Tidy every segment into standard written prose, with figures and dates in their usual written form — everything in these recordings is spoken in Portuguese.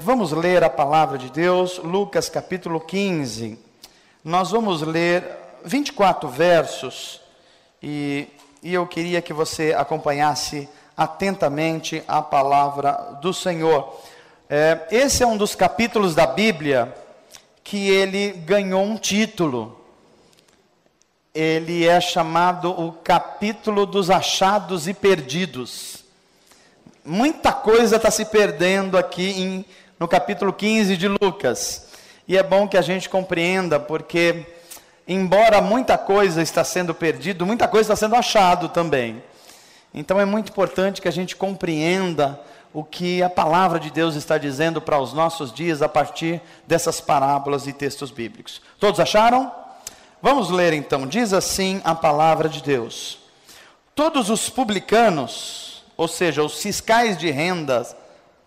Vamos ler a palavra de Deus, Lucas capítulo 15. Nós vamos ler 24 versos e eu queria que você acompanhasse atentamente a palavra do Senhor. Esse é um dos capítulos da Bíblia que ele ganhou um título. Ele é chamado o capítulo dos achados e perdidos. Muita coisa está se perdendo aqui no capítulo 15 de Lucas. E é bom que a gente compreenda, porque embora muita coisa está sendo perdido, muita coisa está sendo achado também. Então é muito importante que a gente compreenda o que a palavra de Deus está dizendo para os nossos dias a partir dessas parábolas e textos bíblicos. Todos acharam? Vamos ler então. Diz assim a palavra de Deus: todos os publicanos, ou seja, os fiscais de rendas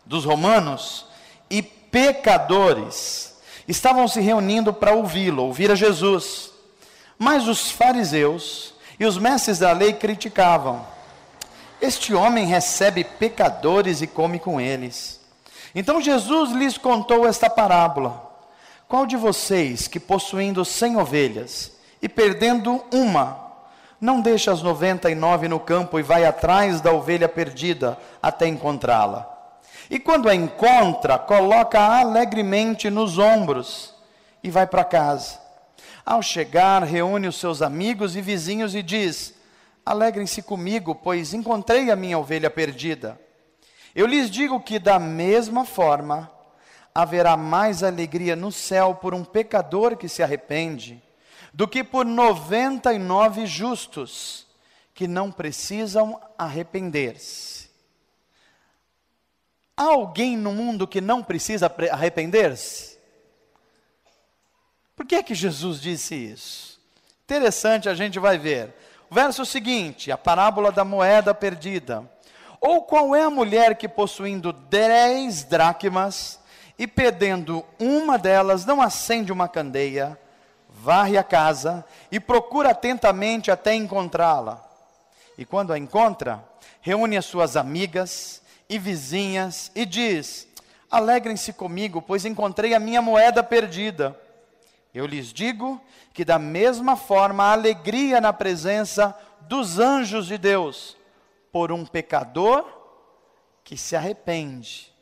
dos romanos e pecadores, estavam se reunindo para ouvir a Jesus. Mas os fariseus e os mestres da lei criticavam: este homem recebe pecadores e come com eles. Então Jesus lhes contou esta parábola: qual de vocês que, possuindo 100 ovelhas e perdendo uma, não deixa as 99 no campo e vai atrás da ovelha perdida até encontrá-la? E quando a encontra, coloca-a alegremente nos ombros e vai para casa. Ao chegar, reúne os seus amigos e vizinhos e diz: alegrem-se comigo, pois encontrei a minha ovelha perdida. Eu lhes digo que da mesma forma haverá mais alegria no céu por um pecador que se arrepende, do que por 99 justos que não precisam arrepender-se. Há alguém no mundo que não precisa arrepender-se? Por que Jesus disse isso? Interessante, a gente vai ver. O verso seguinte, a parábola da moeda perdida. Ou qual é a mulher que, possuindo 10 dracmas e perdendo uma delas, não acende uma candeia, varre a casa e procura atentamente até encontrá-la? E quando a encontra, reúne as suas amigas e vizinhas e diz: alegrem-se comigo, pois encontrei a minha moeda perdida. Eu lhes digo que da mesma forma há alegria na presença dos anjos de Deus por um pecador que se arrepende.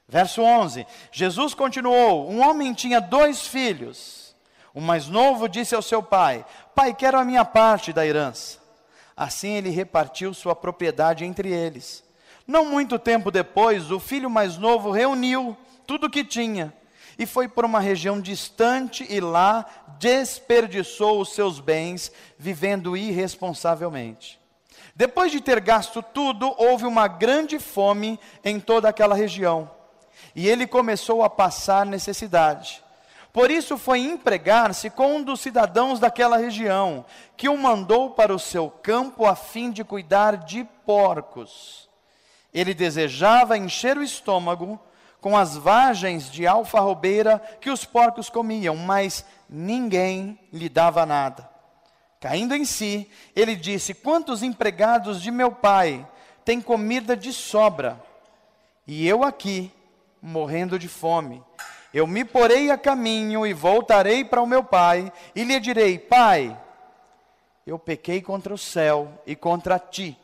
Verso 11, Jesus continuou: um homem tinha 2 filhos. O mais novo disse ao seu pai: pai, quero a minha parte da herança. Assim ele repartiu sua propriedade entre eles. Não muito tempo depois, o filho mais novo reuniu tudo o que tinha e foi para uma região distante e lá desperdiçou os seus bens, vivendo irresponsavelmente. Depois de ter gasto tudo, houve uma grande fome em toda aquela região, e ele começou a passar necessidade. Por isso foi empregar-se com um dos cidadãos daquela região, que o mandou para o seu campo a fim de cuidar de porcos. Ele desejava encher o estômago com as vagens de alfarrobeira que os porcos comiam, mas ninguém lhe dava nada. Caindo em si, ele disse: quantos empregados de meu pai têm comida de sobra, e eu aqui, morrendo de fome? Eu me porei a caminho e voltarei para o meu pai, e lhe direi: pai, eu pequei contra o céu e contra ti.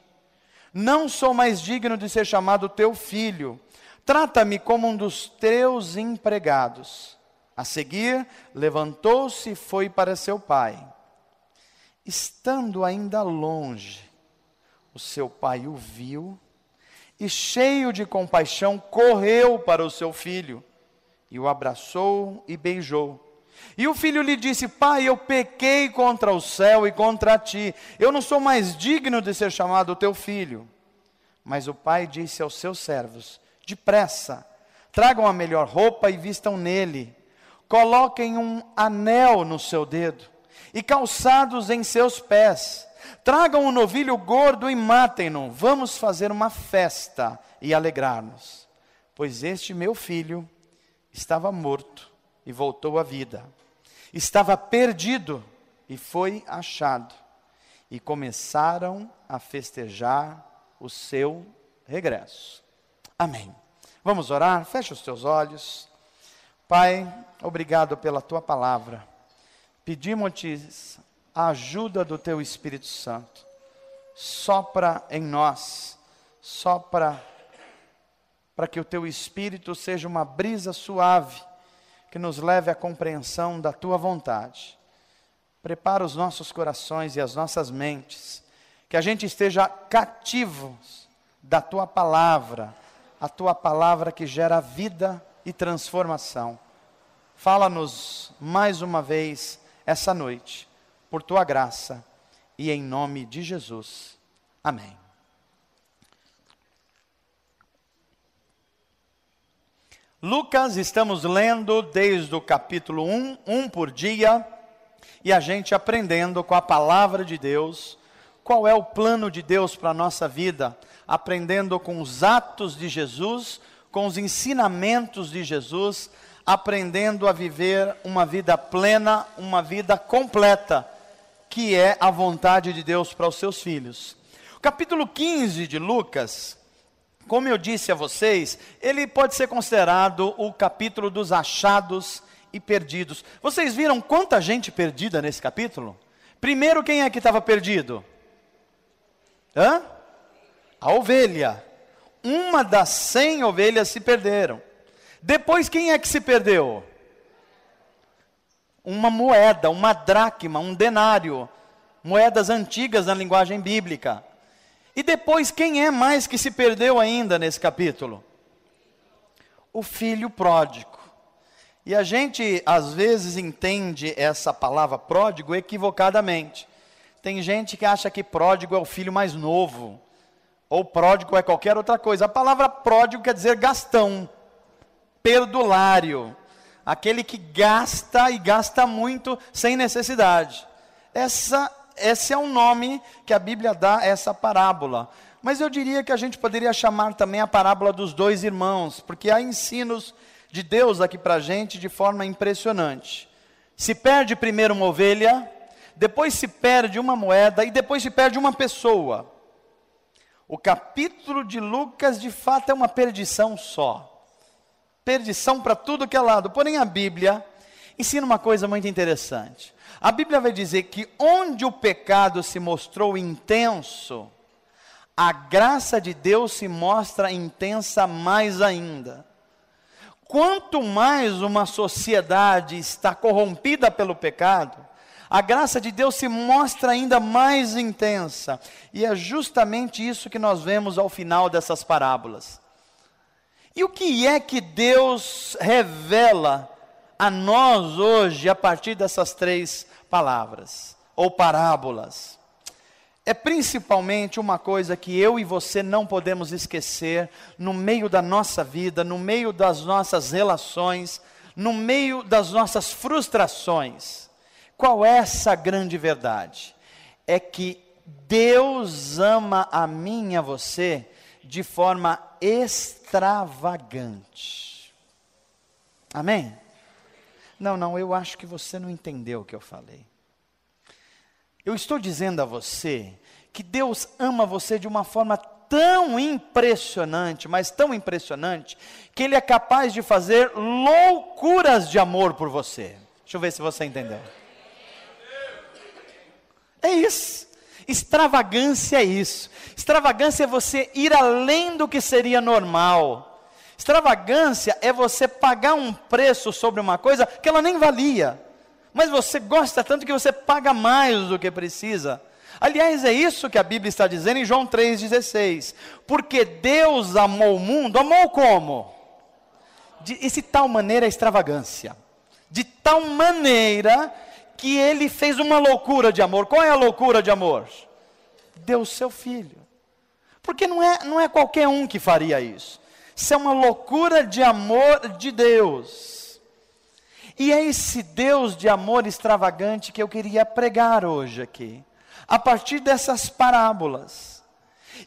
Não sou mais digno de ser chamado teu filho. Trata-me como um dos teus empregados. A seguir, levantou-se e foi para seu pai. Estando ainda longe, o seu pai o viu e, cheio de compaixão, correu para o seu filho e o abraçou e beijou. E o filho lhe disse: pai, eu pequei contra o céu e contra ti. Eu não sou mais digno de ser chamado teu filho. Mas o pai disse aos seus servos: depressa, tragam a melhor roupa e vistam nele. Coloquem um anel no seu dedo e calçados em seus pés. Tragam um novilho gordo e matem-no. Vamos fazer uma festa e alegrar-nos. Pois este meu filho estava morto e voltou à vida. Estava perdido e foi achado. E começaram a festejar o seu regresso. Amém. Vamos orar? Feche os teus olhos. Pai, obrigado pela tua palavra. Pedimos-te a ajuda do teu Espírito Santo. Sopra em nós, sopra para que o teu Espírito seja uma brisa suave, que nos leve à compreensão da tua vontade. Prepara os nossos corações e as nossas mentes, que a gente esteja cativos da tua palavra, a tua palavra que gera vida e transformação. Fala-nos mais uma vez essa noite, por tua graça e em nome de Jesus. Amém. Lucas, estamos lendo desde o capítulo 1, um por dia, e a gente aprendendo com a palavra de Deus, qual é o plano de Deus para a nossa vida, aprendendo com os atos de Jesus, com os ensinamentos de Jesus, aprendendo a viver uma vida plena, uma vida completa, que é a vontade de Deus para os seus filhos. O capítulo 15 de Lucas, como eu disse a vocês, ele pode ser considerado o capítulo dos achados e perdidos. Vocês viram quanta gente perdida nesse capítulo? Primeiro, quem é que estava perdido? A ovelha. Uma das 100 ovelhas se perderam. Depois, quem é que se perdeu? Uma moeda, uma dracma, um denário. Moedas antigas na linguagem bíblica. E depois, quem é mais que se perdeu ainda nesse capítulo? O filho pródigo. E a gente, às vezes, entende essa palavra pródigo equivocadamente. Tem gente que acha que pródigo é o filho mais novo, ou pródigo é qualquer outra coisa. A palavra pródigo quer dizer gastão, perdulário, aquele que gasta e gasta muito sem necessidade. Esse é um nome que a Bíblia dá a essa parábola. Mas eu diria que a gente poderia chamar também a parábola dos dois irmãos, porque há ensinos de Deus aqui para a gente de forma impressionante. Se perde primeiro uma ovelha, depois se perde uma moeda e depois se perde uma pessoa. O capítulo de Lucas de fato é uma perdição só. Perdição para tudo que é lado. Porém a Bíblia ensina uma coisa muito interessante. A Bíblia vai dizer que onde o pecado se mostrou intenso, a graça de Deus se mostra intensa mais ainda. Quanto mais uma sociedade está corrompida pelo pecado, a graça de Deus se mostra ainda mais intensa. E é justamente isso que nós vemos ao final dessas parábolas. E o que é que Deus revela a nós hoje a partir dessas 3 palavras ou parábolas? É principalmente uma coisa que eu e você não podemos esquecer no meio da nossa vida, no meio das nossas relações, no meio das nossas frustrações. Qual é essa grande verdade? É que Deus ama a mim e a você de forma extravagante. Amém? Não, eu acho que você não entendeu o que eu falei. Eu estou dizendo a você que Deus ama você de uma forma tão impressionante, mas tão impressionante, que Ele é capaz de fazer loucuras de amor por você. Deixa eu ver se você entendeu. É isso. Extravagância é isso. Extravagância é você ir além do que seria normal. Extravagância é você pagar um preço sobre uma coisa que ela nem valia. Mas você gosta tanto que você paga mais do que precisa. Aliás, é isso que a Bíblia está dizendo em João 3,16. Porque Deus amou o mundo, amou como? De tal maneira a extravagância. De tal maneira que Ele fez uma loucura de amor. Qual é a loucura de amor? Deu o seu Filho. Porque não é qualquer um que faria isso. Isso é uma loucura de amor de Deus. E é esse Deus de amor extravagante que eu queria pregar hoje aqui, a partir dessas parábolas.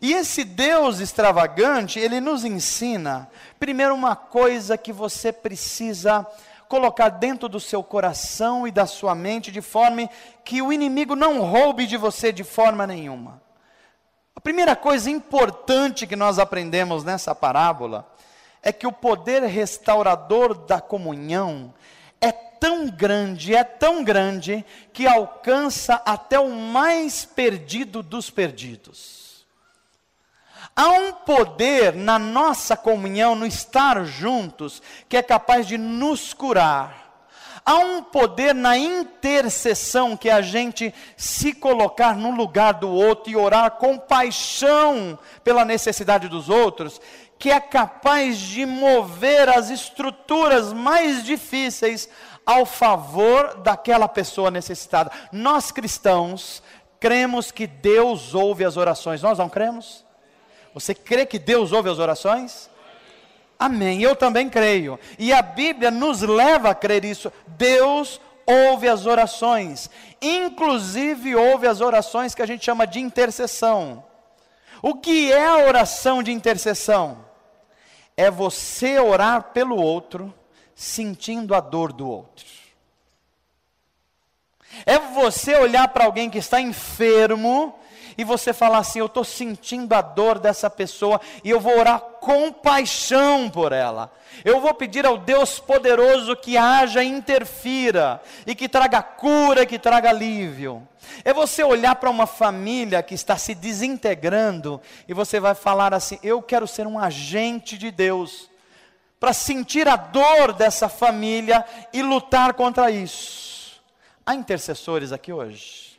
E esse Deus extravagante, Ele nos ensina, primeiro, uma coisa que você precisa colocar dentro do seu coração e da sua mente, de forma que o inimigo não roube de você de forma nenhuma. A primeira coisa importante que nós aprendemos nessa parábola, é que o poder restaurador da comunhão é tão grande, que alcança até o mais perdido dos perdidos. Há um poder na nossa comunhão, no estar juntos, que é capaz de nos curar. Há um poder na intercessão, que é a gente se colocar no lugar do outro e orar com paixão pela necessidade dos outros, que é capaz de mover as estruturas mais difíceis ao favor daquela pessoa necessitada. Nós cristãos cremos que Deus ouve as orações. Nós não cremos? Você crê que Deus ouve as orações? Amém, eu também creio. E a Bíblia nos leva a crer isso. Deus ouve as orações. Inclusive ouve as orações que a gente chama de intercessão. O que é a oração de intercessão? É você orar pelo outro, sentindo a dor do outro. É você olhar para alguém que está enfermo e você falar assim: eu estou sentindo a dor dessa pessoa e eu vou orar com paixão por ela. Eu vou pedir ao Deus poderoso que haja, interfira e que traga cura, que traga alívio. É você olhar para uma família que está se desintegrando e você vai falar assim: eu quero ser um agente de Deus para sentir a dor dessa família e lutar contra isso. Há intercessores aqui hoje?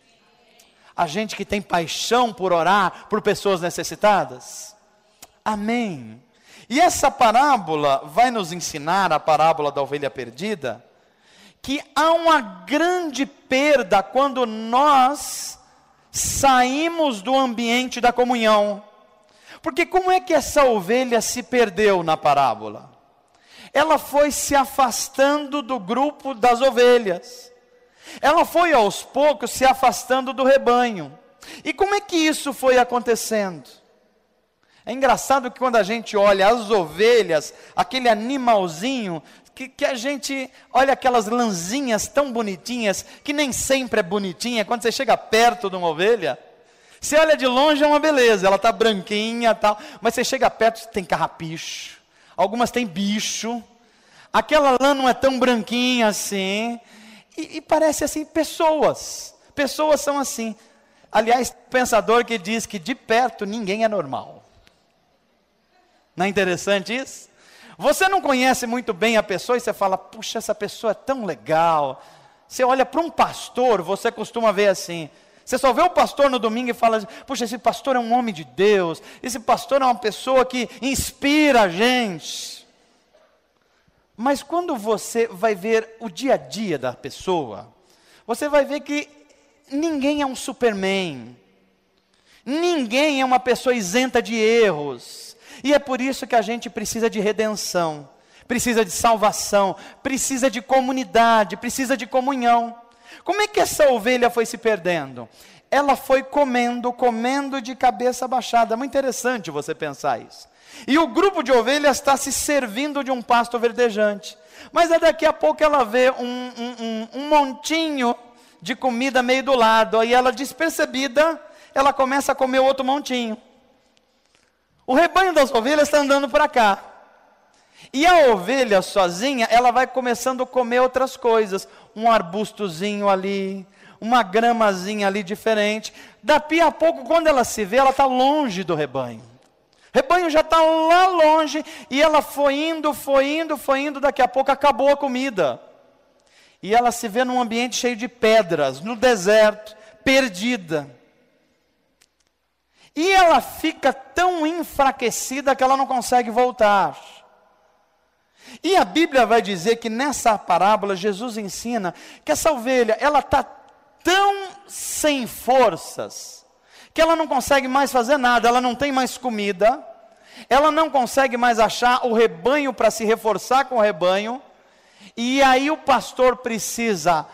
A gente que tem paixão por orar por pessoas necessitadas? Amém. E essa parábola vai nos ensinar, a parábola da ovelha perdida, que há uma grande perda quando nós saímos do ambiente da comunhão. Porque como é que essa ovelha se perdeu na parábola? Ela foi se afastando do grupo das ovelhas. Ela foi aos poucos se afastando do rebanho. E como é que isso foi acontecendo? É engraçado que quando a gente olha as ovelhas, aquele animalzinho, que a gente olha aquelas lãzinhas tão bonitinhas, que nem sempre é bonitinha. Quando você chega perto de uma ovelha, você olha de longe, é uma beleza, ela está branquinha e tal, mas você chega perto, tem carrapicho, algumas têm bicho, aquela lã não é tão branquinha assim, e parece assim, pessoas são assim. Aliás, pensador que diz que de perto ninguém é normal. Não é interessante isso? Você não conhece muito bem a pessoa e você fala: puxa, essa pessoa é tão legal. Você olha para um pastor, você costuma ver assim. Você só vê o pastor no domingo e fala: puxa, esse pastor é um homem de Deus. Esse pastor é uma pessoa que inspira a gente. Mas quando você vai ver o dia a dia da pessoa, você vai ver que ninguém é um Superman. Ninguém é uma pessoa isenta de erros. E é por isso que a gente precisa de redenção, precisa de salvação, precisa de comunidade, precisa de comunhão. Como é que essa ovelha foi se perdendo? Ela foi comendo de cabeça baixada. É muito interessante você pensar isso. E o grupo de ovelhas está se servindo de um pasto verdejante. Mas daqui a pouco ela vê um montinho de comida meio do lado. Aí ela, despercebida, ela começa a comer outro montinho. O rebanho das ovelhas está andando para cá. E a ovelha sozinha, ela vai começando a comer outras coisas. Um arbustozinho ali, uma gramazinha ali diferente. Daqui a pouco, quando ela se vê, ela está longe do rebanho. O rebanho já está lá longe. E ela foi indo. Daqui a pouco acabou a comida. E ela se vê num ambiente cheio de pedras, no deserto, perdida. E ela fica tão enfraquecida que ela não consegue voltar. E a Bíblia vai dizer que nessa parábola Jesus ensina que essa ovelha, ela está tão sem forças, que ela não consegue mais fazer nada, ela não tem mais comida, ela não consegue mais achar o rebanho para se reforçar com o rebanho, e aí o pastor precisa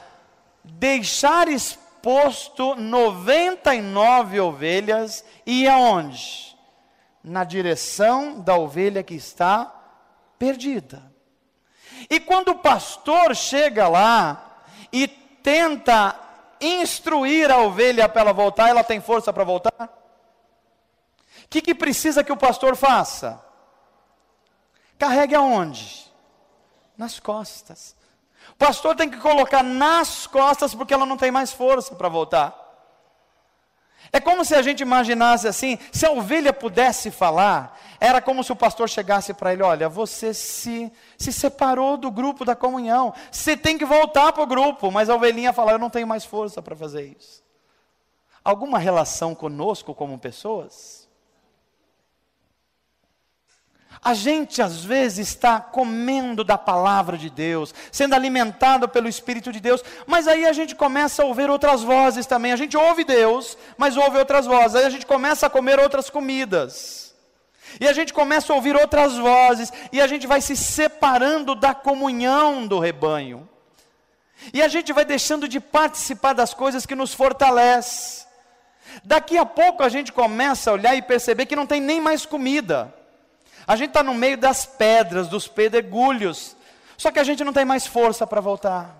deixar exposto 99 ovelhas, e ir aonde? Na direção da ovelha que está perdida. E quando o pastor chega lá e tenta instruir a ovelha para ela voltar, ela tem força para voltar? O que precisa que o pastor faça? Carregue aonde? Nas costas. O pastor tem que colocar nas costas, porque ela não tem mais força para voltar. É como se a gente imaginasse assim, se a ovelha pudesse falar, era como se o pastor chegasse para ele: olha, você se separou do grupo da comunhão, você tem que voltar para o grupo. Mas a ovelhinha fala: eu não tenho mais força para fazer isso. Alguma relação conosco como pessoas? A gente às vezes está comendo da palavra de Deus, sendo alimentado pelo Espírito de Deus, mas aí a gente começa a ouvir outras vozes também. A gente ouve Deus, mas ouve outras vozes. Aí a gente começa a comer outras comidas. E a gente começa a ouvir outras vozes, e a gente vai se separando da comunhão do rebanho. E a gente vai deixando de participar das coisas que nos fortalecem. Daqui a pouco a gente começa a olhar e perceber que não tem nem mais comida. A gente está no meio das pedras, dos pedregulhos, só que a gente não tem mais força para voltar.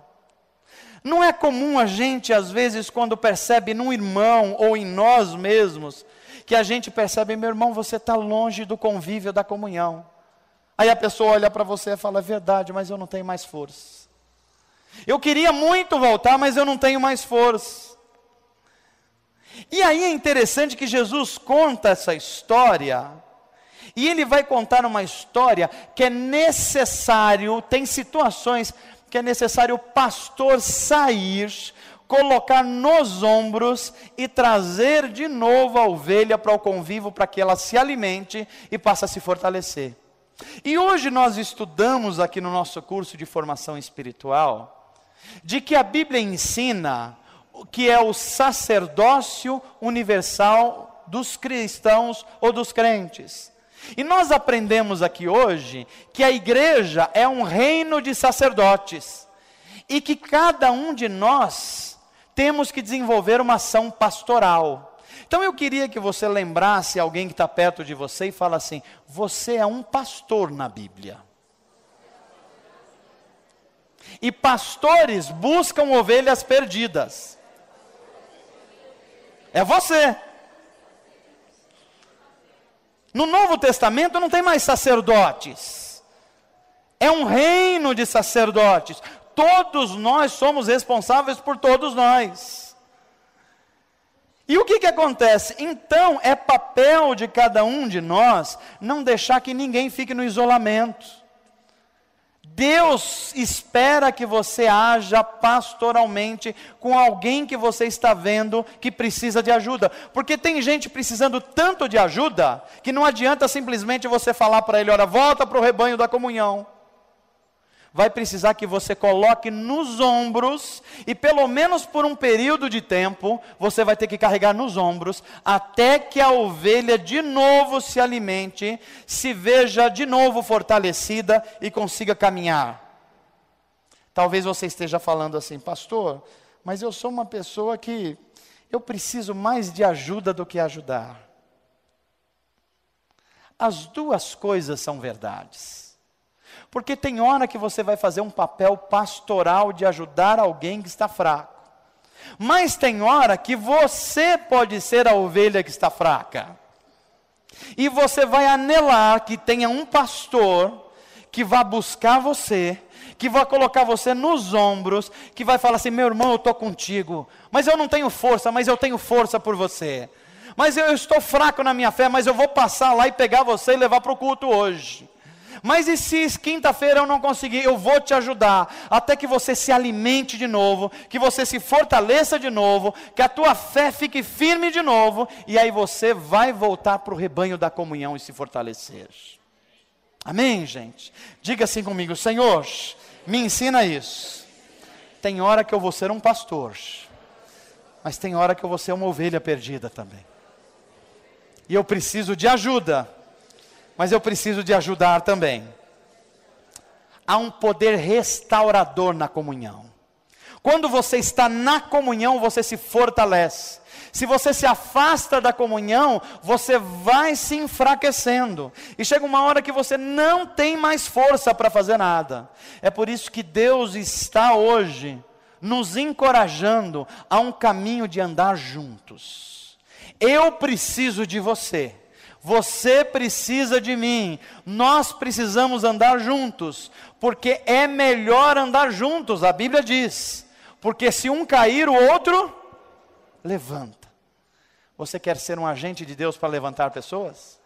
Não é comum a gente, às vezes, quando percebe num irmão ou em nós mesmos, que a gente percebe: meu irmão, você está longe do convívio da comunhão. Aí a pessoa olha para você e fala: é verdade, mas eu não tenho mais força. Eu queria muito voltar, mas eu não tenho mais força. E aí é interessante que Jesus conta essa história. E ele vai contar uma história que é necessário, tem situações que é necessário o pastor sair, colocar nos ombros e trazer de novo a ovelha para o convívio, para que ela se alimente e passe a se fortalecer. E hoje nós estudamos aqui no nosso curso de formação espiritual, de que a Bíblia ensina que é o sacerdócio universal dos cristãos ou dos crentes. E nós aprendemos aqui hoje que a igreja é um reino de sacerdotes, e que cada um de nós temos que desenvolver uma ação pastoral. Então eu queria que você lembrasse alguém que está perto de você e fala assim: você é um pastor na Bíblia. E pastores buscam ovelhas perdidas. É você. No Novo Testamento não tem mais sacerdotes. É um reino de sacerdotes. Todos nós somos responsáveis por todos nós. E o que acontece? Então é papel de cada um de nós não deixar que ninguém fique no isolamento. Deus espera que você haja pastoralmente com alguém que você está vendo que precisa de ajuda. Porque tem gente precisando tanto de ajuda, que não adianta simplesmente você falar para ele: olha, volta para o rebanho da comunhão. Vai precisar que você coloque nos ombros, e pelo menos por um período de tempo, você vai ter que carregar nos ombros, até que a ovelha de novo se alimente, se veja de novo fortalecida e consiga caminhar. Talvez você esteja falando assim: pastor, mas eu sou uma pessoa que eu preciso mais de ajuda do que ajudar. As duas coisas são verdades. Porque tem hora que você vai fazer um papel pastoral de ajudar alguém que está fraco. Mas tem hora que você pode ser a ovelha que está fraca. E você vai anelar que tenha um pastor que vá buscar você, que vai colocar você nos ombros, que vai falar assim: meu irmão, eu estou contigo, mas eu não tenho força, mas eu tenho força por você. Mas eu estou fraco na minha fé, mas eu vou passar lá e pegar você e levar para o culto hoje. Mas e se quinta-feira eu não conseguir? Eu vou te ajudar, até que você se alimente de novo, que você se fortaleça de novo, que a tua fé fique firme de novo, e aí você vai voltar para o rebanho da comunhão e se fortalecer. Amém, gente? Diga assim comigo: Senhor, me ensina isso. Tem hora que eu vou ser um pastor, mas tem hora que eu vou ser uma ovelha perdida também. E eu preciso de ajuda, mas eu preciso de ajudar também. Há um poder restaurador na comunhão. Quando você está na comunhão, você se fortalece. Se você se afasta da comunhão, você vai se enfraquecendo. E chega uma hora que você não tem mais força para fazer nada. É por isso que Deus está hoje nos encorajando a um caminho de andar juntos. Eu preciso de você. Você precisa de mim. Nós precisamos andar juntos, porque é melhor andar juntos, a Bíblia diz. Porque se um cair, o outro levanta. Você quer ser um agente de Deus para levantar pessoas?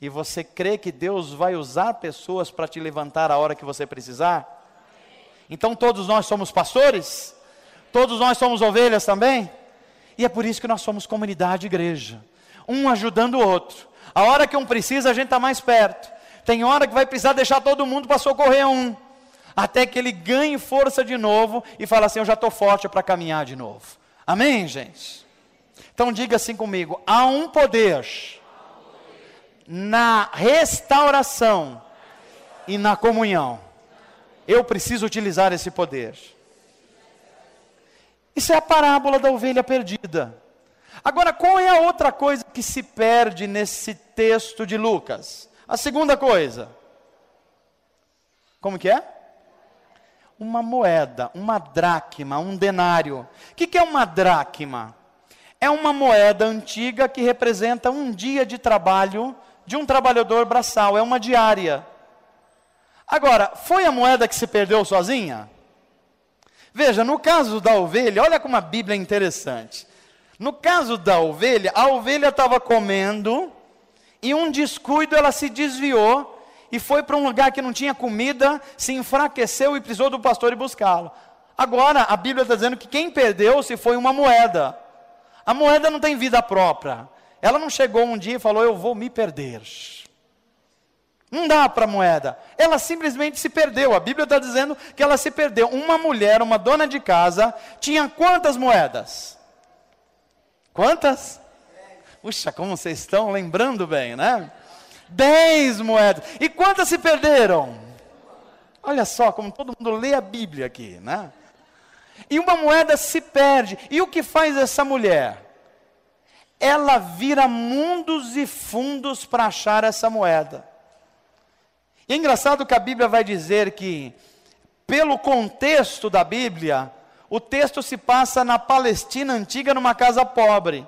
E você crê que Deus vai usar pessoas para te levantar a hora que você precisar? Então todos nós somos pastores? Todos nós somos ovelhas também? E é por isso que nós somos comunidade igreja. Um ajudando o outro. A hora que um precisa, a gente está mais perto. Tem hora que vai precisar deixar todo mundo para socorrer um. Até que ele ganhe força de novo e fala assim, eu já estou forte para caminhar de novo. Amém, gente? Então diga assim comigo, há um poder na restauração e na comunhão. Eu preciso utilizar esse poder. Isso é a parábola da ovelha perdida. Agora, qual é a outra coisa que se perde nesse texto de Lucas? A segunda coisa. Como que é? Uma moeda, uma dracma, um denário. O que é uma dracma? É uma moeda antiga que representa um dia de trabalho de um trabalhador braçal, é uma diária. Agora, foi a moeda que se perdeu sozinha? Veja, no caso da ovelha, olha como a Bíblia é interessante. No caso da ovelha, a ovelha estava comendo, e um descuido ela se desviou, e foi para um lugar que não tinha comida, se enfraqueceu e precisou do pastor ir buscá-lo. Agora, a Bíblia está dizendo que quem perdeu-se foi uma moeda. A moeda não tem vida própria. Ela não chegou um dia e falou, eu vou me perder. Não dá para a moeda. Ela simplesmente se perdeu. A Bíblia está dizendo que ela se perdeu. Uma mulher, uma dona de casa, tinha quantas moedas? Quantas? Puxa, como vocês estão lembrando bem, né? 10 moedas. E quantas se perderam? Olha só como todo mundo lê a Bíblia aqui, né? E uma moeda se perde. E o que faz essa mulher? Ela vira mundos e fundos para achar essa moeda. E é engraçado que a Bíblia vai dizer que, pelo contexto da Bíblia, o texto se passa na Palestina antiga, numa casa pobre.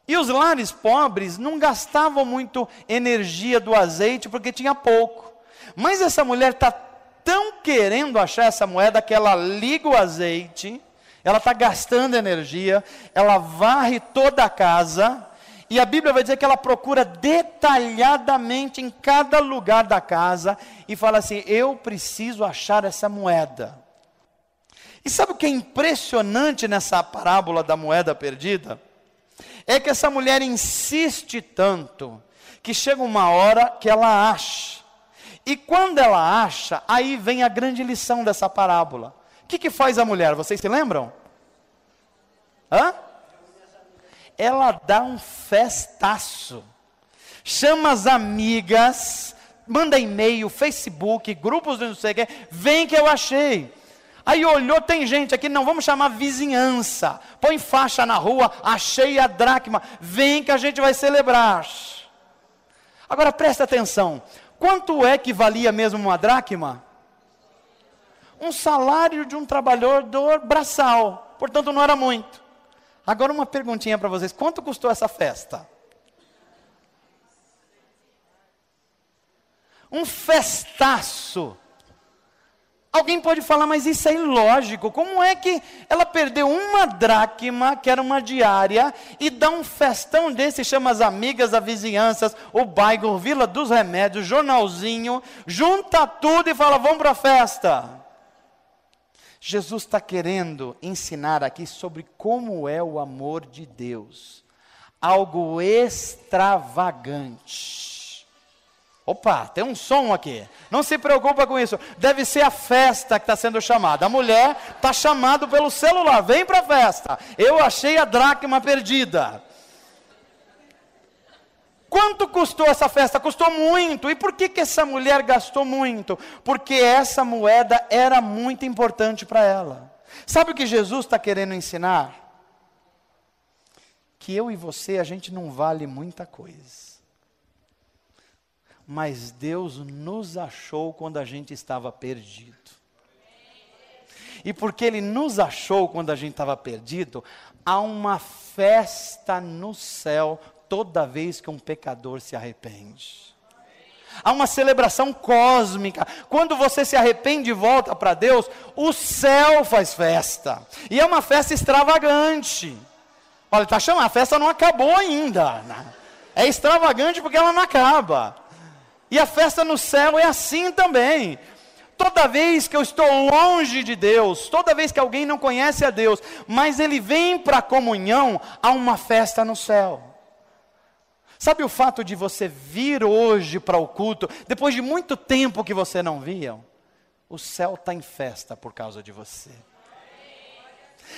E os lares pobres não gastavam muito energia do azeite, porque tinha pouco. Mas essa mulher está tão querendo achar essa moeda, que ela liga o azeite, ela está gastando energia, ela varre toda a casa, e a Bíblia vai dizer que ela procura detalhadamente em cada lugar da casa, e fala assim, eu preciso achar essa moeda. E sabe o que é impressionante nessa parábola da moeda perdida? É que essa mulher insiste tanto, que chega uma hora que ela acha. E quando ela acha, aí vem a grande lição dessa parábola. O que faz a mulher? Vocês se lembram? Hã? Ela dá um festaço. Chama as amigas, manda e-mail, Facebook, grupos de não sei o que. Vem que eu achei. Aí olhou, tem gente aqui, não, vamos chamar vizinhança. Põe faixa na rua, achei a dracma. Vem que a gente vai celebrar. Agora presta atenção. Quanto é que valia mesmo uma dracma? Um salário de um trabalhador braçal. Portanto, não era muito. Agora uma perguntinha para vocês. Quanto custou essa festa? Um festaço. Alguém pode falar, mas isso é ilógico. Como é que ela perdeu uma dracma, que era uma diária, e dá um festão desse, chama as amigas, as vizinhanças, o bairro, Vila dos Remédios, jornalzinho, junta tudo e fala, vamos para a festa. Jesus está querendo ensinar aqui sobre como é o amor de Deus. Algo extravagante. Opa, tem um som aqui. Não se preocupa com isso. Deve ser a festa que está sendo chamada. A mulher está chamada pelo celular. Vem para a festa. Eu achei a dracma perdida. Quanto custou essa festa? Custou muito. E por que essa mulher gastou muito? Porque essa moeda era muito importante para ela. Sabe o que Jesus está querendo ensinar? Que eu e você, a gente não vale muita coisa. Mas Deus nos achou quando a gente estava perdido. E porque Ele nos achou quando a gente estava perdido, há uma festa no céu toda vez que um pecador se arrepende. Há uma celebração cósmica. Quando você se arrepende e volta para Deus, o céu faz festa. E é uma festa extravagante. Olha, está chamando, a festa não acabou ainda. É extravagante porque ela não acaba. E a festa no céu é assim também. Toda vez que eu estou longe de Deus, toda vez que alguém não conhece a Deus, mas ele vem para a comunhão, há uma festa no céu. Sabe o fato de você vir hoje para o culto, depois de muito tempo que você não via? O céu está em festa por causa de você.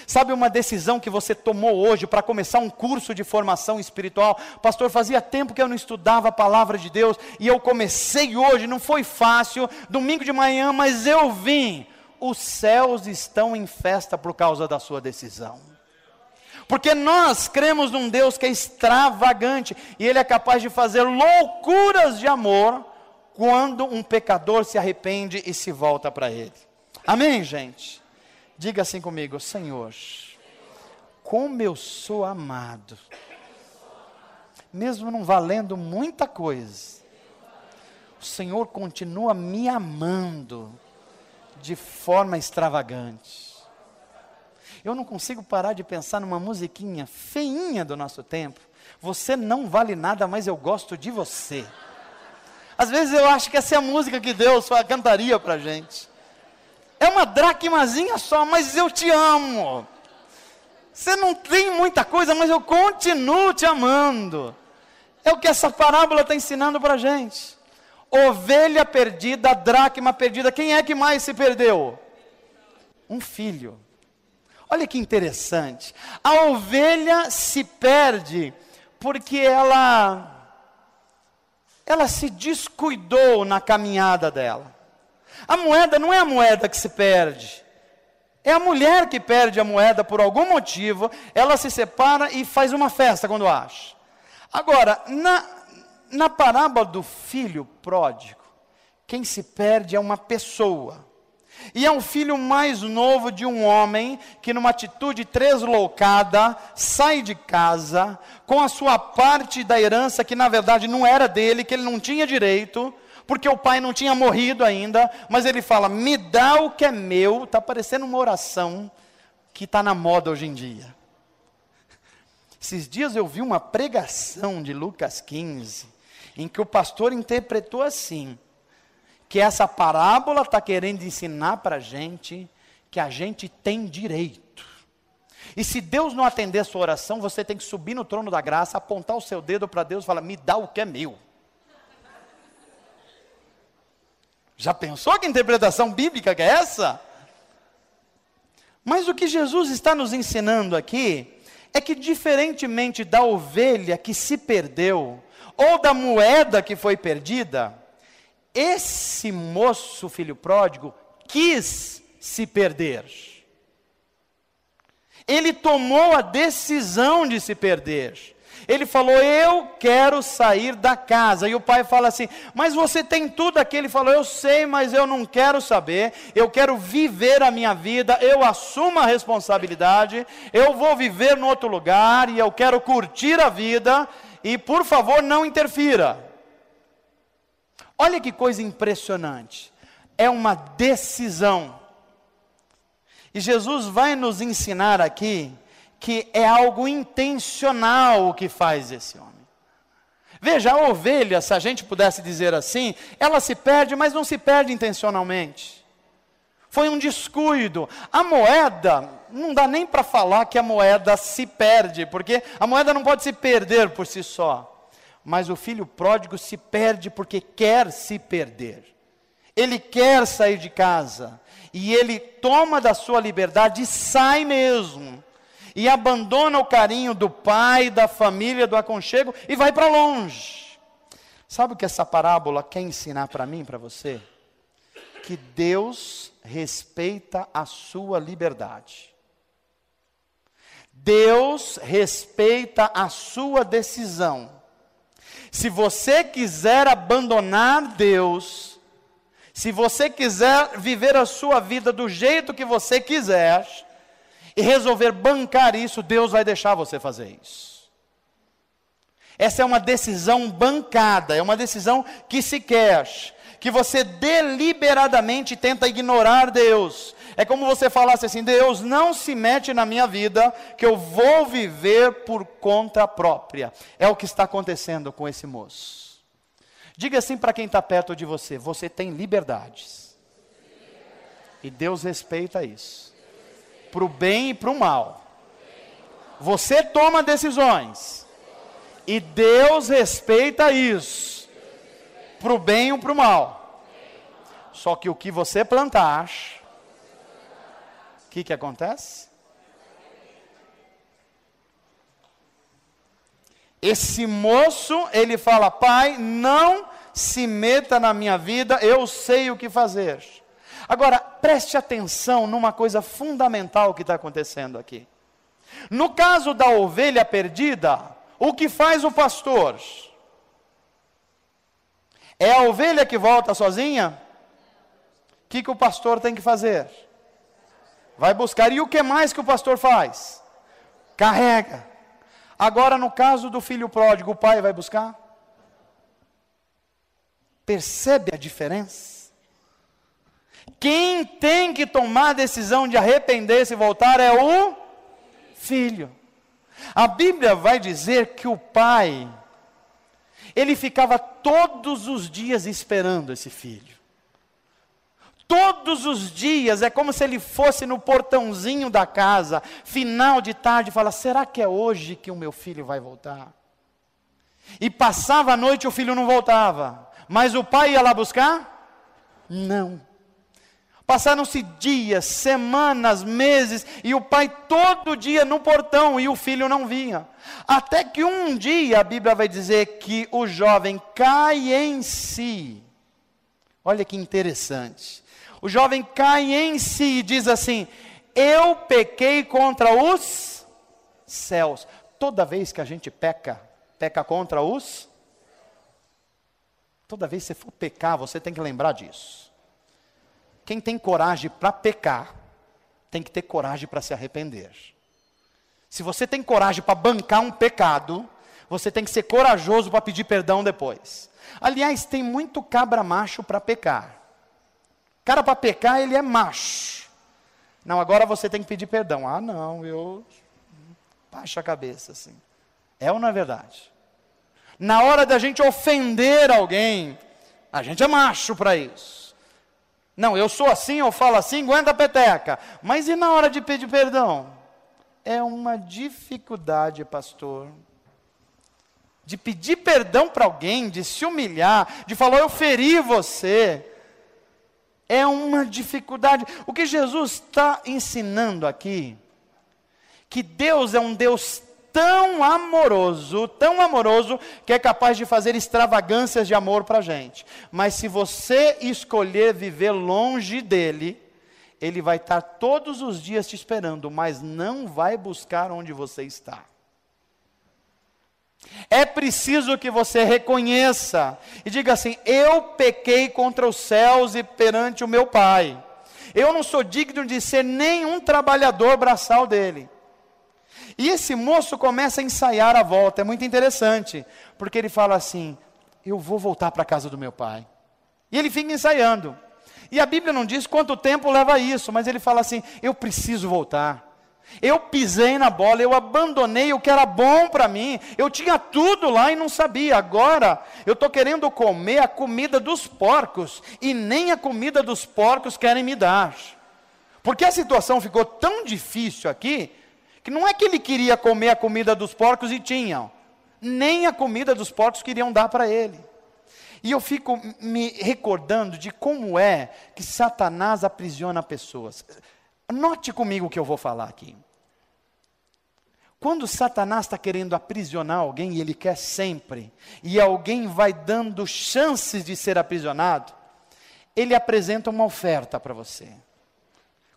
Sabe uma decisão que você tomou hoje para começar um curso de formação espiritual? Pastor, fazia tempo que eu não estudava a palavra de Deus, e eu comecei hoje, não foi fácil, domingo de manhã, mas eu vim. Os céus estão em festa por causa da sua decisão. Porque nós cremos num Deus que é extravagante, e Ele é capaz de fazer loucuras de amor, quando um pecador se arrepende e se volta para Ele. Amém, gente? Diga assim comigo: Senhor, como eu sou amado, mesmo não valendo muita coisa, o Senhor continua me amando de forma extravagante. Eu não consigo parar de pensar numa musiquinha feinha do nosso tempo. Você não vale nada, mas eu gosto de você. Às vezes eu acho que essa é a música que Deus cantaria para a gente. É uma dracmazinha só, mas eu te amo. Você não tem muita coisa, mas eu continuo te amando. É o que essa parábola está ensinando para a gente. Ovelha perdida, dracma perdida. Quem é que mais se perdeu? Um filho. Olha que interessante. A ovelha se perde porque ela se descuidou na caminhada dela. A moeda não é a moeda que se perde, é a mulher que perde a moeda por algum motivo. Ela se separa e faz uma festa quando acha. Agora, na parábola do filho pródigo, quem se perde é uma pessoa. E é um filho mais novo de um homem que, numa atitude tresloucada, sai de casa com a sua parte da herança que na verdade não era dele, que ele não tinha direito, porque o pai não tinha morrido ainda, mas ele fala: me dá o que é meu. Está parecendo uma oração que está na moda hoje em dia. Esses dias eu vi uma pregação de Lucas 15, em que o pastor interpretou assim, que essa parábola está querendo ensinar para a gente que a gente tem direito. E se Deus não atender a sua oração, você tem que subir no trono da graça, apontar o seu dedo para Deus e falar: me dá o que é meu. Já pensou que interpretação bíblica que é essa? Mas o que Jesus está nos ensinando aqui é que, diferentemente da ovelha que se perdeu, ou da moeda que foi perdida, esse moço, filho pródigo, quis se perder. Ele tomou a decisão de se perder. Ele falou: eu quero sair da casa. E o pai fala assim: mas você tem tudo aqui. Ele falou: eu sei, mas eu não quero saber. Eu quero viver a minha vida. Eu assumo a responsabilidade. Eu vou viver no outro lugar e eu quero curtir a vida. E por favor, não interfira. Olha que coisa impressionante. É uma decisão. E Jesus vai nos ensinar aqui que é algo intencional o que faz esse homem. Veja, a ovelha, se a gente pudesse dizer assim, ela se perde, mas não se perde intencionalmente. Foi um descuido. A moeda, não dá nem para falar que a moeda se perde, porque a moeda não pode se perder por si só. Mas o filho pródigo se perde porque quer se perder. Ele quer sair de casa, e ele toma da sua liberdade e sai mesmo. E abandona o carinho do pai, da família, do aconchego, e vai para longe. Sabe o que essa parábola quer ensinar para mim, para você? Que Deus respeita a sua liberdade. Deus respeita a sua decisão. Se você quiser abandonar Deus, se você quiser viver a sua vida do jeito que você quiser, e resolver bancar isso, Deus vai deixar você fazer isso. Essa é uma decisão bancada, é uma decisão que se quer, que você deliberadamente tenta ignorar Deus. É como você falasse assim: Deus, não se mete na minha vida, que eu vou viver por conta própria. É o que está acontecendo com esse moço. Diga assim para quem está perto de você: você tem liberdades. E Deus respeita isso. Para o bem e para o mal. Você toma decisões. E Deus respeita isso. Para o bem ou para o mal. Só que o que você plantar, o que acontece? Esse moço, ele fala: Pai, não se meta na minha vida, eu sei o que fazer. Agora, preste atenção numa coisa fundamental que está acontecendo aqui. No caso da ovelha perdida, o que faz o pastor? É a ovelha que volta sozinha? O que o pastor tem que fazer? Vai buscar. E o que mais que o pastor faz? Carrega. Agora, no caso do filho pródigo, o pai vai buscar? Percebe a diferença? Quem tem que tomar a decisão de arrepender-se e voltar é o filho. A Bíblia vai dizer que o pai, ele ficava todos os dias esperando esse filho. Todos os dias, é como se ele fosse no portãozinho da casa, final de tarde, e fala: será que é hoje que o meu filho vai voltar? E passava a noite e o filho não voltava. Mas o pai ia lá buscar? Não. Passaram-se dias, semanas, meses, e o pai todo dia no portão, e o filho não vinha. Até que um dia, a Bíblia vai dizer que o jovem cai em si. Olha que interessante. O jovem cai em si e diz assim: eu pequei contra os céus. Toda vez que a gente peca contra os... Toda vez que você for pecar, você tem que lembrar disso. Quem tem coragem para pecar, tem que ter coragem para se arrepender. Se você tem coragem para bancar um pecado, você tem que ser corajoso para pedir perdão depois. Aliás, tem muito cabra macho para pecar. Cara, para pecar, ele é macho. Não, agora você tem que pedir perdão. Ah, não, eu... Baixa a cabeça, assim. É ou não é verdade? Na hora da gente ofender alguém, a gente é macho para isso. Não, eu sou assim, eu falo assim, aguenta a peteca. Mas e na hora de pedir perdão? É uma dificuldade, pastor. De pedir perdão para alguém, de se humilhar, de falar: eu feri você. É uma dificuldade. O que Jesus está ensinando aqui, que Deus é um Deus tão amoroso, que é capaz de fazer extravagâncias de amor para a gente. Mas se você escolher viver longe dele, ele vai estar todos os dias te esperando, mas não vai buscar onde você está. É preciso que você reconheça e diga assim: eu pequei contra os céus e perante o meu Pai. Eu não sou digno de ser nenhum trabalhador braçal dele. E esse moço começa a ensaiar a volta. É muito interessante, porque ele fala assim: eu vou voltar para a casa do meu pai. E ele fica ensaiando. E a Bíblia não diz quanto tempo leva isso, mas ele fala assim: eu preciso voltar. Eu pisei na bola, eu abandonei o que era bom para mim. Eu tinha tudo lá e não sabia. Agora eu estou querendo comer a comida dos porcos, e nem a comida dos porcos querem me dar. Porque a situação ficou tão difícil aqui, que não é que ele queria comer a comida dos porcos e tinham, nem a comida dos porcos queriam dar para ele. E eu fico me recordando de como é que Satanás aprisiona pessoas. Note comigo o que eu vou falar aqui. Quando Satanás está querendo aprisionar alguém, e ele quer sempre, e alguém vai dando chances de ser aprisionado, ele apresenta uma oferta para você.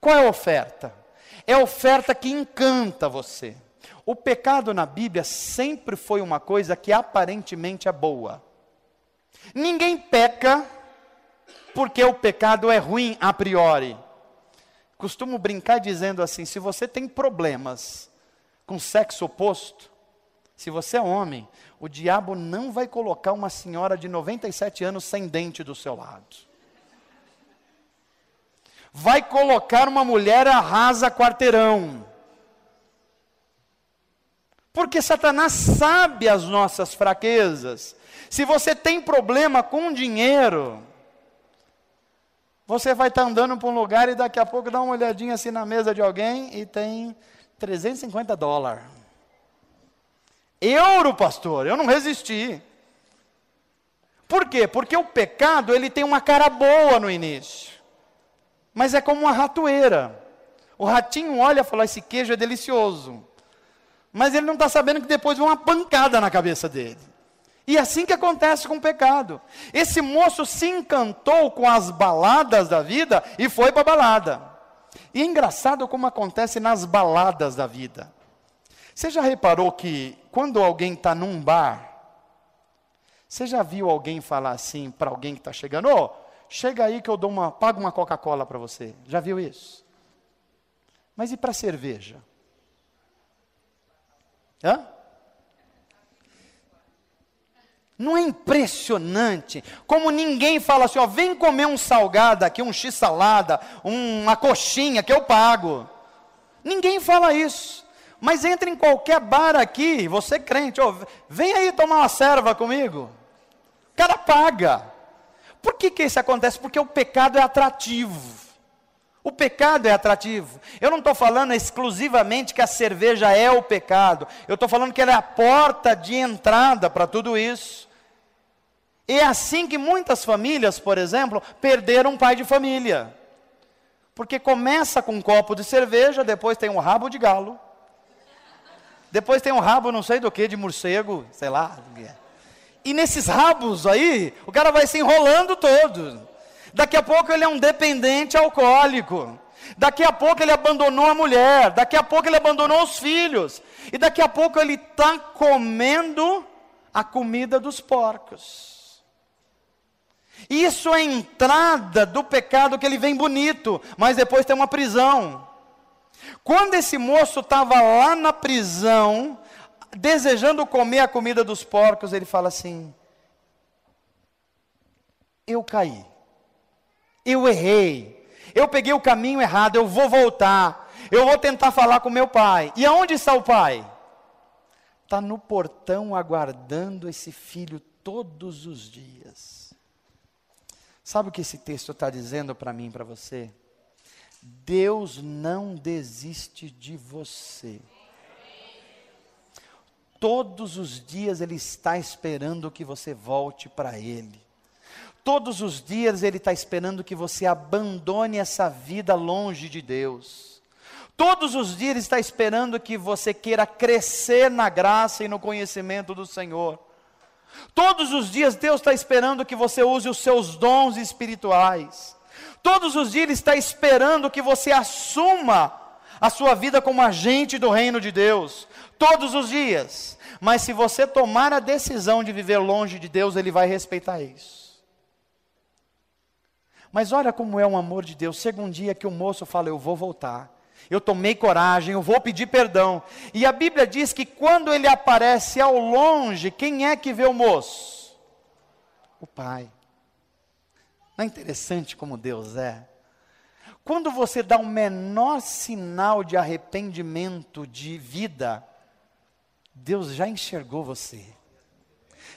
Qual é a oferta? É a oferta que encanta você. O pecado na Bíblia sempre foi uma coisa que aparentemente é boa. Ninguém peca porque o pecado é ruim a priori. Costumo brincar dizendo assim: se você tem problemas com sexo oposto, Se você é homem, o diabo não vai colocar uma senhora de 97 anos sem dente do seu lado. Vai colocar uma mulher arrasa quarteirão. Porque Satanás sabe as nossas fraquezas. Se você tem problema com dinheiro, você vai estar andando para um lugar e daqui a pouco dá uma olhadinha assim na mesa de alguém e tem $350. Euro, pastor, eu não resisti. Por quê? Porque o pecado, ele tem uma cara boa no início. Mas é como uma ratoeira. O ratinho olha e fala, esse queijo é delicioso. Mas ele não está sabendo que depois vem uma pancada na cabeça dele. E é assim que acontece com o pecado. Esse moço se encantou com as baladas da vida e foi para a balada. E é engraçado como acontece nas baladas da vida. Você já reparou que quando alguém está num bar, você já viu alguém falar assim para alguém que está chegando, ô, chega aí que eu pago uma Coca-Cola para você. Já viu isso? Mas e para cerveja? Hã? Não é impressionante como ninguém fala assim, ó, vem comer um salgado aqui, um x-salada, uma coxinha que eu pago. Ninguém fala isso. Mas entra em qualquer bar aqui, você crente, ó, vem aí tomar uma serva comigo. O cara paga. Por que isso acontece? Porque o pecado é atrativo. O pecado é atrativo. Eu não estou falando exclusivamente que a cerveja é o pecado. Eu estou falando que ela é a porta de entrada para tudo isso. E é assim que muitas famílias, por exemplo, perderam um pai de família. Porque começa com um copo de cerveja, depois tem um rabo de galo. Depois tem um rabo não sei do que, de morcego, sei lá. E nesses rabos aí, o cara vai se enrolando todo. Daqui a pouco ele é um dependente alcoólico. Daqui a pouco ele abandonou a mulher. Daqui a pouco ele abandonou os filhos. E daqui a pouco ele está comendo a comida dos porcos. Isso é a entrada do pecado, que ele vem bonito, mas depois tem uma prisão. Quando esse moço estava lá na prisão, desejando comer a comida dos porcos, ele fala assim, eu caí, eu errei, eu peguei o caminho errado, eu vou voltar, eu vou tentar falar com meu pai. E aonde está o pai? Está no portão aguardando esse filho todos os dias. Sabe o que esse texto está dizendo para mim e para você? Deus não desiste de você. Todos os dias Ele está esperando que você volte para Ele. Todos os dias Ele está esperando que você abandone essa vida longe de Deus. Todos os dias Ele está esperando que você queira crescer na graça e no conhecimento do Senhor. Todos os dias Deus está esperando que você use os seus dons espirituais. Todos os dias Ele está esperando que você assuma a sua vida como agente do reino de Deus. Todos os dias. Mas se você tomar a decisão de viver longe de Deus, Ele vai respeitar isso. Mas olha como é o amor de Deus. Chega um dia que o moço fala, eu vou voltar. Eu tomei coragem, eu vou pedir perdão. E a Bíblia diz que quando ele aparece ao longe, quem é que vê o moço? O pai. Não é interessante como Deus é? Quando você dá o menor sinal de arrependimento, de vida, Deus já enxergou você.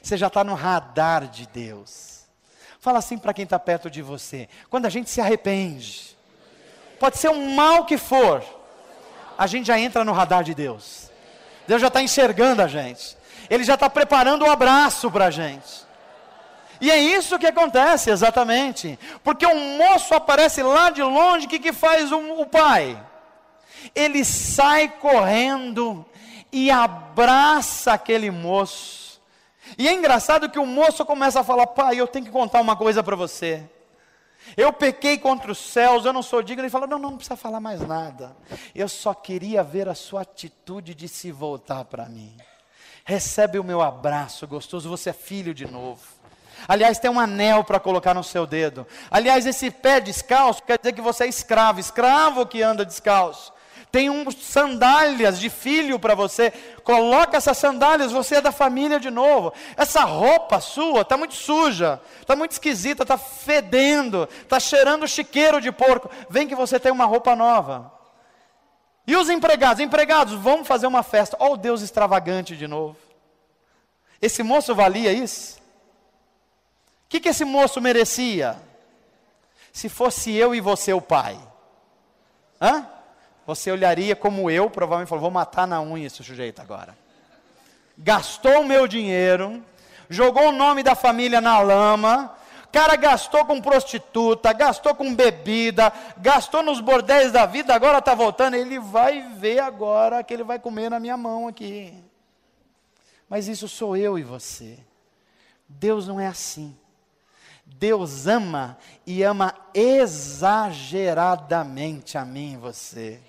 Você já está no radar de Deus. Fala assim para quem está perto de você. Quando a gente se arrepende, pode ser um mal que for, a gente já entra no radar de Deus. Deus já está enxergando a gente. Ele já está preparando um abraço para a gente. E é isso que acontece exatamente. Porque um moço aparece lá de longe, o que faz o pai? Ele sai correndo e abraça aquele moço. E é engraçado que o moço começa a falar, pai, eu tenho que contar uma coisa para você. Eu pequei contra os céus, eu não sou digno. Ele fala, não precisa falar mais nada. Eu só queria ver a sua atitude de se voltar para mim. Recebe o meu abraço gostoso, você é filho de novo. Aliás, tem um anel para colocar no seu dedo. Aliás, esse pé descalço quer dizer que você é escravo. Escravo que anda descalço. Tem sandálias de filho para você. Coloca essas sandálias, você é da família de novo. Essa roupa sua está muito suja, está muito esquisita, está fedendo, está cheirando chiqueiro de porco. Vem que você tem uma roupa nova. E os empregados? Empregados, vamos fazer uma festa. Olha o Deus extravagante de novo. Esse moço valia isso? O que esse moço merecia? Se fosse eu e você o pai. Você olharia como eu, provavelmente falou, vou matar na unha esse sujeito agora. Gastou o meu dinheiro, jogou o nome da família na lama, cara gastou com prostituta, gastou com bebida, gastou nos bordéis da vida, agora está voltando, ele vai ver agora que ele vai comer na minha mão aqui. Mas isso sou eu e você. Deus não é assim. Deus ama e ama exageradamente a mim e você.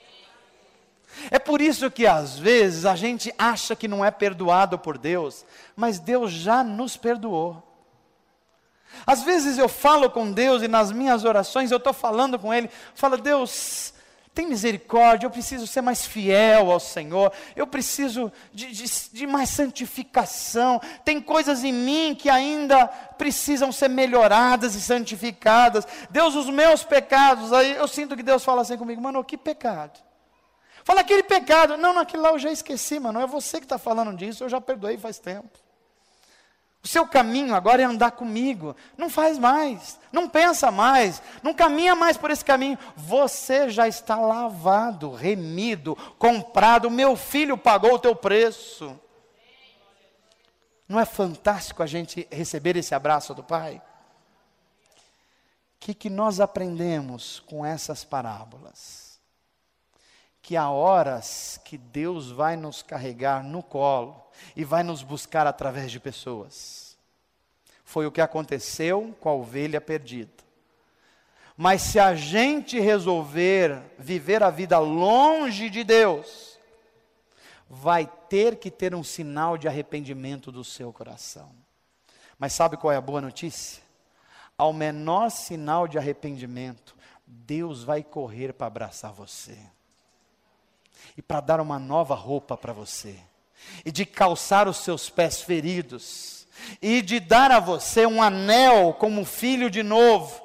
É por isso que às vezes a gente acha que não é perdoado por Deus, mas Deus já nos perdoou. Às vezes eu falo com Deus e nas minhas orações eu estou falando com Ele, falo, Deus, tem misericórdia, eu preciso ser mais fiel ao Senhor, eu preciso de mais santificação, tem coisas em mim que ainda precisam ser melhoradas e santificadas. Deus, os meus pecados, aí eu sinto que Deus fala assim comigo, mano, que pecado? Fala aquele pecado, não, aquele lá eu já esqueci, mano, é você que está falando disso, eu já perdoei faz tempo. O seu caminho agora é andar comigo, não faz mais, não pensa mais, não caminha mais por esse caminho, você já está lavado, remido, comprado, meu filho pagou o teu preço. Não é fantástico a gente receber esse abraço do Pai? O que nós aprendemos com essas parábolas? Que há horas que Deus vai nos carregar no colo e vai nos buscar através de pessoas. Foi o que aconteceu com a ovelha perdida. Mas se a gente resolver viver a vida longe de Deus, vai ter que ter um sinal de arrependimento do seu coração. Mas sabe qual é a boa notícia? Ao menor sinal de arrependimento, Deus vai correr para abraçar você. E para dar uma nova roupa para você, e de calçar os seus pés feridos, e de dar a você um anel como filho de novo,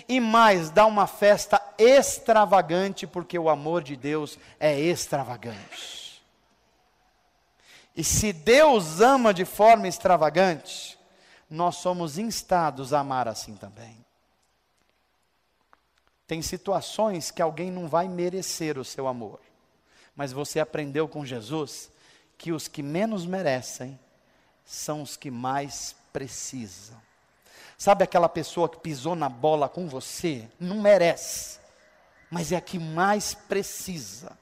e mais, dar uma festa extravagante, porque o amor de Deus é extravagante. E se Deus ama de forma extravagante, nós somos instados a amar assim também. Tem situações que alguém não vai merecer o seu amor. Mas você aprendeu com Jesus que os que menos merecem são os que mais precisam. Sabe aquela pessoa que pisou na bola com você? Não merece, mas é a que mais precisa.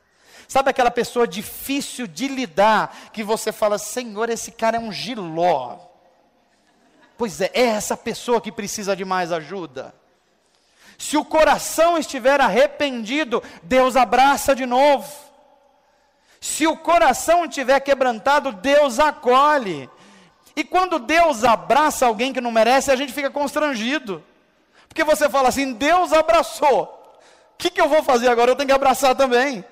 Sabe aquela pessoa difícil de lidar, que você fala, Senhor, esse cara é um giló. Pois é essa pessoa que precisa de mais ajuda. Se o coração estiver arrependido, Deus abraça de novo. Se o coração estiver quebrantado, Deus acolhe. E quando Deus abraça alguém que não merece, a gente fica constrangido. Porque você fala assim, Deus abraçou. O que eu vou fazer agora? Eu tenho que abraçar também.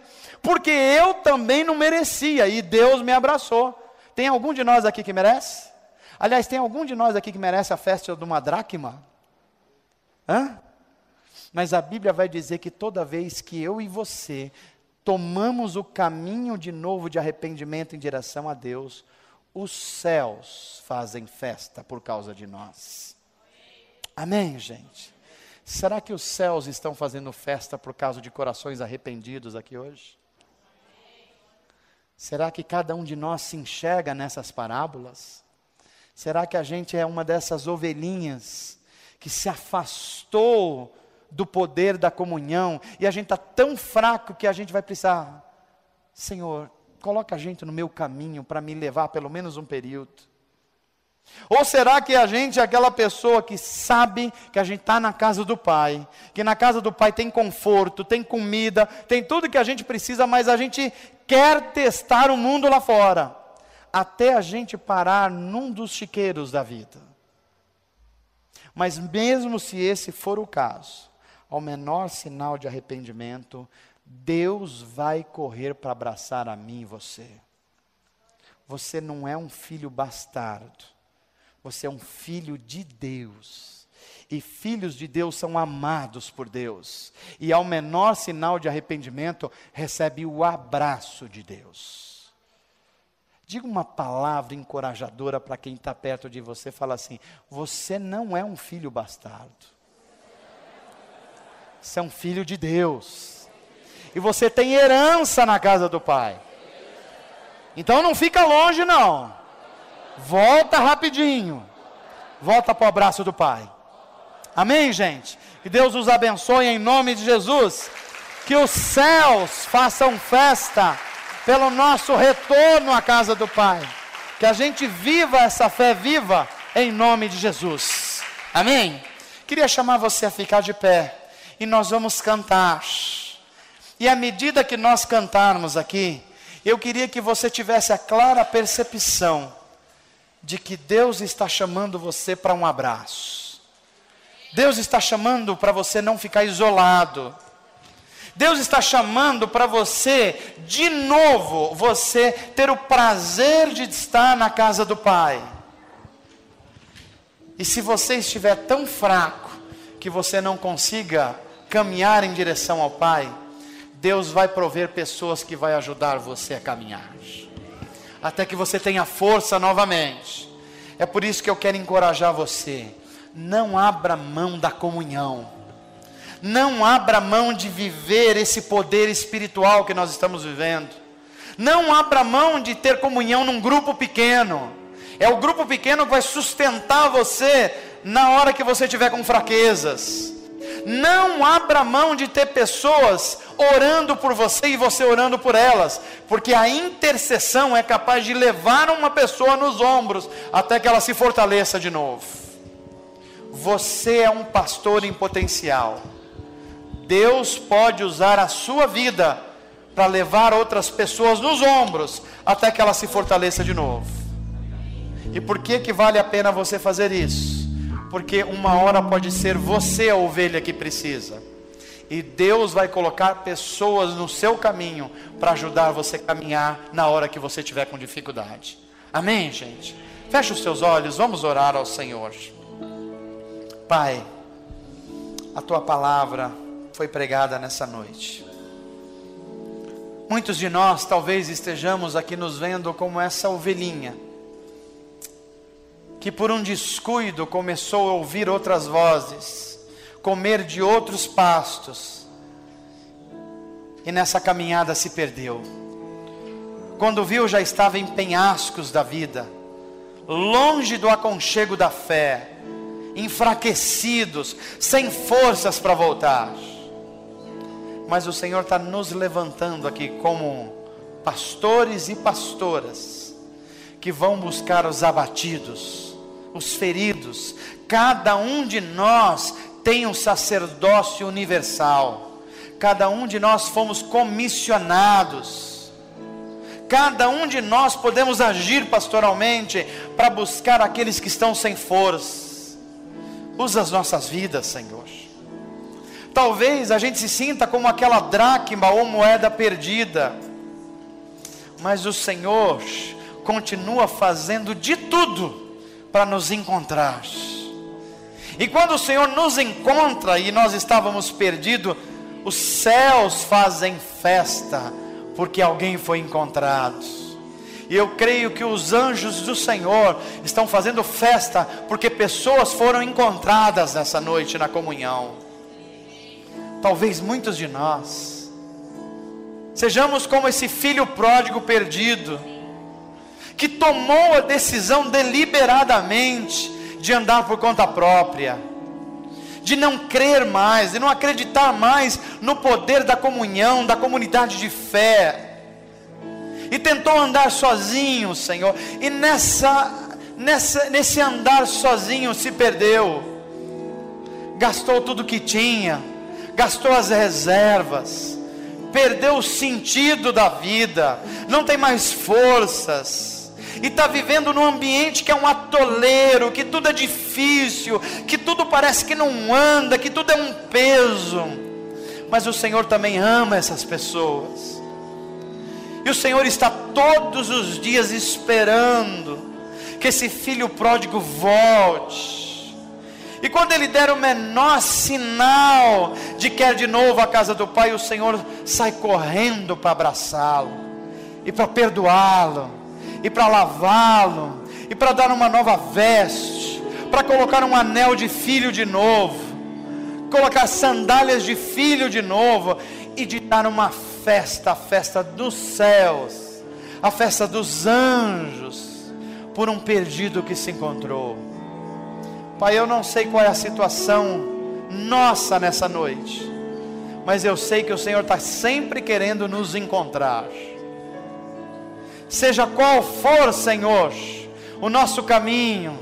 Porque eu também não merecia e Deus me abraçou. Tem algum de nós aqui que merece? Aliás, tem algum de nós aqui que merece a festa de uma dracma? Mas a Bíblia vai dizer que toda vez que eu e você tomamos o caminho de novo de arrependimento em direção a Deus, os céus fazem festa por causa de nós. Amém, gente? Será que os céus estão fazendo festa por causa de corações arrependidos aqui hoje? Será que cada um de nós se enxerga nessas parábolas? Será que a gente é uma dessas ovelhinhas que se afastou do poder da comunhão, e a gente está tão fraco que a gente vai precisar, Senhor, coloca a gente no meu caminho para me levar pelo menos um período? Ou será que a gente é aquela pessoa que sabe que a gente está na casa do Pai, que na casa do Pai tem conforto, tem comida, tem tudo que a gente precisa, mas a gente quer testar o mundo lá fora, até a gente parar num dos chiqueiros da vida? Mas mesmo se esse for o caso, ao menor sinal de arrependimento, Deus vai correr para abraçar a mim e você. Você não é um filho bastardo. Você é um filho de Deus. E filhos de Deus são amados por Deus. E ao menor sinal de arrependimento, recebe o abraço de Deus. Diga uma palavra encorajadora para quem está perto de você. Fala assim: você não é um filho bastardo. Você é um filho de Deus. E você tem herança na casa do Pai. Então não fica longe não. Volta rapidinho. Volta para o abraço do Pai. Amém, gente? Que Deus nos abençoe em nome de Jesus. Que os céus façam festa pelo nosso retorno à casa do Pai. Que a gente viva essa fé viva em nome de Jesus. Amém? Queria chamar você a ficar de pé. E nós vamos cantar. E à medida que nós cantarmos aqui, eu queria que você tivesse a clara percepção de que Deus está chamando você para um abraço. Deus está chamando para você não ficar isolado. Deus está chamando para você, de novo, você ter o prazer de estar na casa do Pai. E se você estiver tão fraco que você não consiga caminhar em direção ao Pai, Deus vai prover pessoas que vai ajudar você a caminhar, até que você tenha força novamente. É por isso que eu quero encorajar você: não abra mão da comunhão, não abra mão de viver esse poder espiritual que nós estamos vivendo, não abra mão de ter comunhão num grupo pequeno. É o grupo pequeno que vai sustentar você na hora que você estiver com fraquezas. Não abra mão de ter pessoas orando por você e você orando por elas, porque a intercessão é capaz de levar uma pessoa nos ombros até que ela se fortaleça de novo. Você é um pastor em potencial. Deus pode usar a sua vida para levar outras pessoas nos ombros até que ela se fortaleça de novo. E por que vale a pena você fazer isso? Porque uma hora pode ser você a ovelha que precisa. E Deus vai colocar pessoas no seu caminho para ajudar você a caminhar na hora que você estiver com dificuldade. Amém, gente? Feche os seus olhos, vamos orar ao Senhor. Pai, a Tua palavra foi pregada nessa noite. Muitos de nós talvez estejamos aqui nos vendo como essa ovelhinha, que por um descuido começou a ouvir outras vozes, comer de outros pastos, e nessa caminhada se perdeu. Quando viu, já estava em penhascos da vida, longe do aconchego da fé, enfraquecidos, sem forças para voltar. Mas o Senhor está nos levantando aqui como pastores e pastoras, que vão buscar os abatidos, os feridos. Cada um de nós tem um sacerdócio universal. Cada um de nós fomos comissionados. Cada um de nós podemos agir pastoralmente para buscar aqueles que estão sem força. Usa as nossas vidas, Senhor. Talvez a gente se sinta como aquela dracma ou moeda perdida, mas o Senhor continua fazendo de tudo para nos encontrar. E quando o Senhor nos encontra e nós estávamos perdidos, os céus fazem festa, porque alguém foi encontrado. E eu creio que os anjos do Senhor estão fazendo festa, porque pessoas foram encontradas nessa noite na comunhão. Talvez muitos de nós sejamos como esse filho pródigo perdido, que tomou a decisão deliberadamente de andar por conta própria, de não crer mais, de não acreditar mais no poder da comunhão, da comunidade de fé, e tentou andar sozinho, Senhor, e nesse andar sozinho se perdeu, gastou tudo que tinha, gastou as reservas, perdeu o sentido da vida, não tem mais forças, e está vivendo num ambiente que é um atoleiro, que tudo é difícil, que tudo parece que não anda, que tudo é um peso. mas o Senhor também ama essas pessoas. E o Senhor está todos os dias esperando que esse filho pródigo volte. E quando ele der o menor sinal de que quer de novo a casa do Pai, o Senhor sai correndo para abraçá-lo, e para perdoá-lo, e para lavá-lo, e para dar uma nova veste, para colocar um anel de filho de novo, colocar sandálias de filho de novo, e de dar uma festa, a festa dos céus, a festa dos anjos, por um perdido que se encontrou. Pai, eu não sei qual é a situação nossa nessa noite, mas eu sei que o Senhor está sempre querendo nos encontrar. Seja qual for, Senhor, o nosso caminho,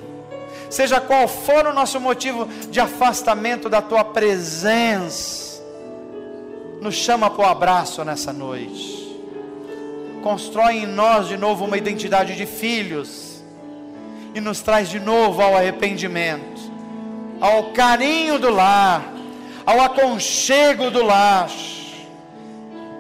seja qual for o nosso motivo de afastamento da Tua presença, nos chama para o abraço nessa noite. Constrói em nós de novo uma identidade de filhos, e nos traz de novo ao arrependimento, ao carinho do lar, ao aconchego do lar,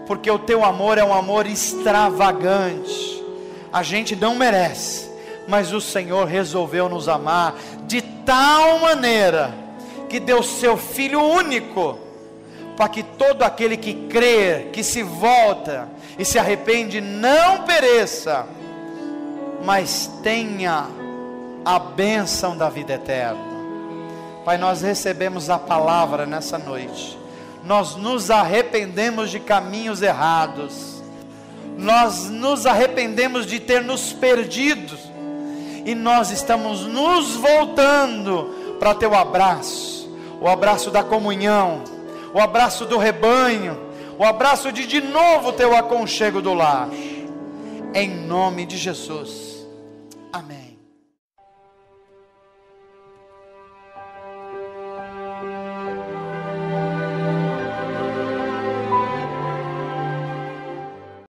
porque o Teu amor é um amor extravagante. A gente não merece, mas o Senhor resolveu nos amar de tal maneira, que deu Seu Filho único, para que todo aquele que crê, que se volta e se arrepende, não pereça, mas tenha a bênção da vida eterna. Pai, nós recebemos a palavra nessa noite, nós nos arrependemos de caminhos errados, nós nos arrependemos de ter nos perdido, e nós estamos nos voltando para Teu abraço, o abraço da comunhão, o abraço do rebanho, o abraço de novo Teu aconchego do lar, em nome de Jesus, amém.